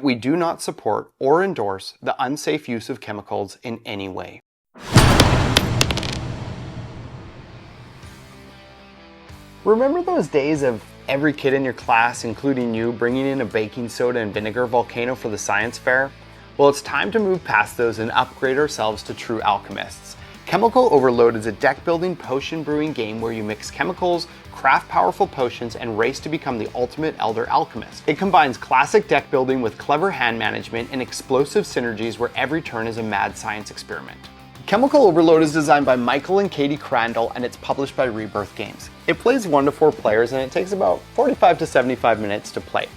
We do not support or endorse the unsafe use of chemicals in any way. Remember those days of every kid in your class, including you, bringing in a baking soda and vinegar volcano for the science fair? Well, it's time to move past those and upgrade ourselves to true alchemists. Chemical Overload is a deck-building, potion-brewing game where you mix chemicals, craft powerful potions, and race to become the ultimate Elder Alchemist. It combines classic deck building with clever hand management and explosive synergies where every turn is a mad science experiment. Chemical Overload is designed by Michael and Katie Crandall, and it's published by Rebirth Games. It plays 1 to 4 players, and it takes about 45 to 75 minutes to play.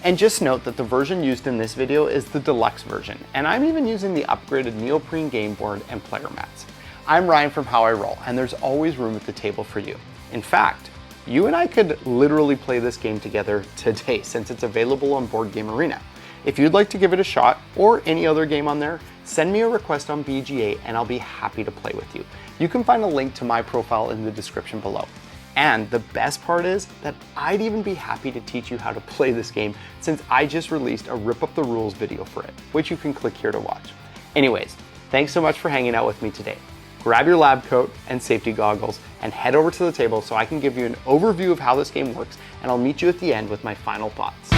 And just note that the version used in this video is the deluxe version, and I'm even using the upgraded neoprene game board and player mats. I'm Ryan from How I Roll, and there's always room at the table for you. In fact, you and I could literally play this game together today since it's available on Board Game Arena. If you'd like to give it a shot, or any other game on there, send me a request on BGA and I'll be happy to play with you. You can find a link to my profile in the description below. And the best part is that I'd even be happy to teach you how to play this game since I just released a Rip Up the Rules video for it, which you can click here to watch. Anyways, thanks so much for hanging out with me today. Grab your lab coat and safety goggles and head over to the table so I can give you an overview of how this game works, and I'll meet you at the end with my final thoughts.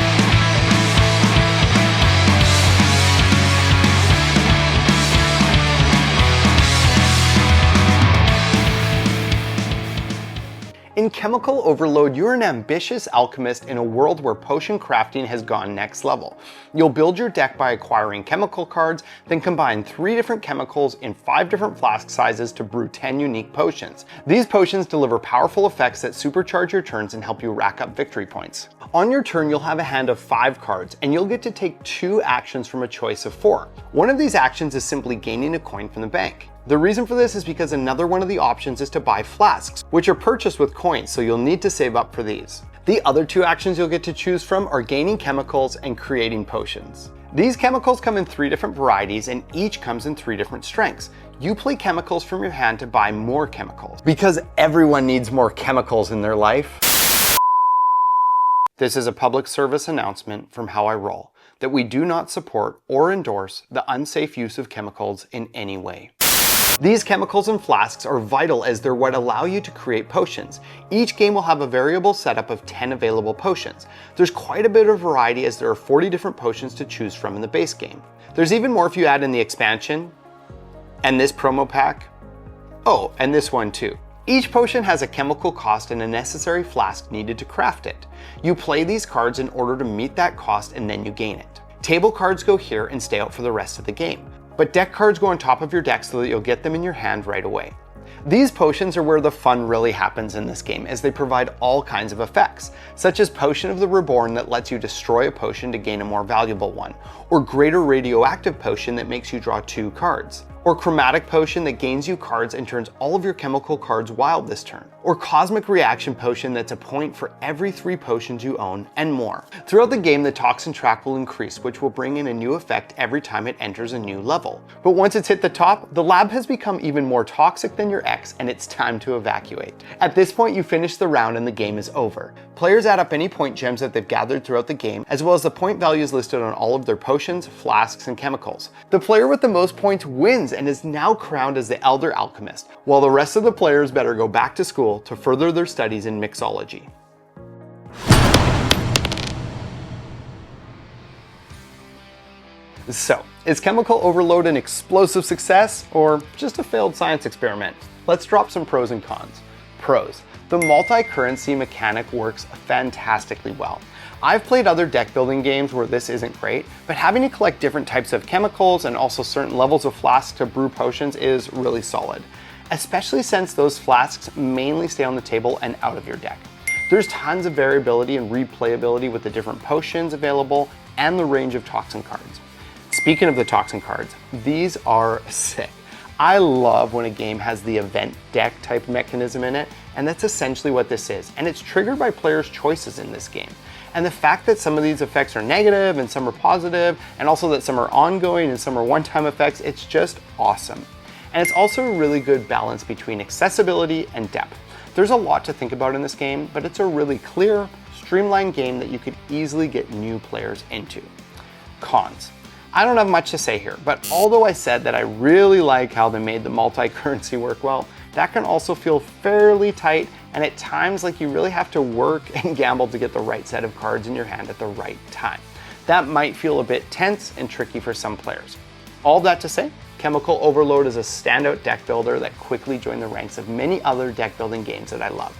In Chemical Overload, you're an ambitious alchemist in a world where potion crafting has gone next level. You'll build your deck by acquiring chemical cards, then combine 3 different chemicals in 5 different flask sizes to brew 10 unique potions. These potions deliver powerful effects that supercharge your turns and help you rack up victory points. On your turn, you'll have a hand of 5 cards, and you'll get to take 2 actions from a choice of 4. One of these actions is simply gaining a coin from the bank. The reason for this is because another one of the options is to buy flasks, which are purchased with coins, so you'll need to save up for these. The other 2 actions you'll get to choose from are gaining chemicals and creating potions. These chemicals come in 3 different varieties, and each comes in 3 different strengths. You play chemicals from your hand to buy more chemicals, because everyone needs more chemicals in their life. This is a public service announcement from How I Roll, that we do not support or endorse the unsafe use of chemicals in any way. These chemicals and flasks are vital as they're what allow you to create potions. Each game will have a variable setup of 10 available potions. There's quite a bit of variety as there are 40 different potions to choose from in the base game. There's even more if you add in the expansion, and this promo pack. Oh, and this one too. Each potion has a chemical cost and a necessary flask needed to craft it. You play these cards in order to meet that cost and then you gain it. Table cards go here and stay out for the rest of the game. But deck cards go on top of your deck so that you'll get them in your hand right away. These potions are where the fun really happens in this game, as they provide all kinds of effects, such as Potion of the Reborn that lets you destroy a potion to gain a more valuable one, or Greater Radioactive Potion that makes you draw 2 cards, or Chromatic Potion that gains you cards and turns all of your chemical cards wild this turn, or Cosmic Reaction Potion that's a point for every 3 potions you own, and more. Throughout the game, the toxin track will increase, which will bring in a new effect every time it enters a new level. But once it's hit the top, the lab has become even more toxic than your ex, and it's time to evacuate. At this point, you finish the round and the game is over. Players add up any point gems that they've gathered throughout the game, as well as the point values listed on all of their potions, flasks, and chemicals. The player with the most points wins and is now crowned as the Elder Alchemist, while the rest of the players better go back to school to further their studies in mixology. So, is Chemical Overload an explosive success or just a failed science experiment? Let's drop some pros and cons. Pros. The multi-currency mechanic works fantastically well. I've played other deck building games where this isn't great, but having to collect different types of chemicals and also certain levels of flasks to brew potions is really solid, especially since those flasks mainly stay on the table and out of your deck. There's tons of variability and replayability with the different potions available and the range of toxin cards. Speaking of the toxin cards, these are sick. I love when a game has the event deck type mechanism in it, and that's essentially what this is, and it's triggered by players' choices in this game. And the fact that some of these effects are negative and some are positive, and also that some are ongoing and some are one-time effects, it's just awesome. And it's also a really good balance between accessibility and depth. There's a lot to think about in this game, but it's a really clear, streamlined game that you could easily get new players into. Cons. I don't have much to say here, but although I said that I really like how they made the multi-currency work well, that can also feel fairly tight, and at times like you really have to work and gamble to get the right set of cards in your hand at the right time. That might feel a bit tense and tricky for some players. All that to say, Chemical Overload is a standout deck builder that quickly joined the ranks of many other deck building games that I love.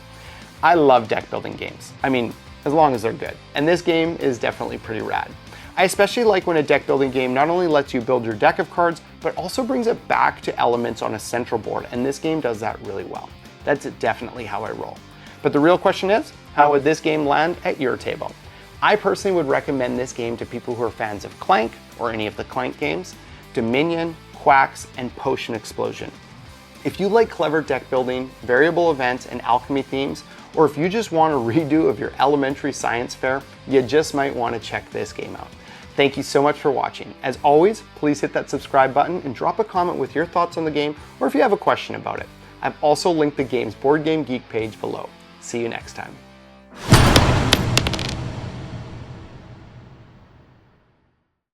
I love deck building games. I mean, as long as they're good. And this game is definitely pretty rad. I especially like when a deck building game not only lets you build your deck of cards, but also brings it back to elements on a central board, and this game does that really well. That's definitely how I roll. But the real question is, how would this game land at your table? I personally would recommend this game to people who are fans of Clank, or any of the Clank games, Dominion, Quacks, and Potion Explosion. If you like clever deck building, variable events, and alchemy themes, or if you just want a redo of your elementary science fair, you just might want to check this game out. Thank you so much for watching. As always, please hit that subscribe button and drop a comment with your thoughts on the game, or if you have a question about it. I've also linked the game's BoardGameGeek page below. See you next time.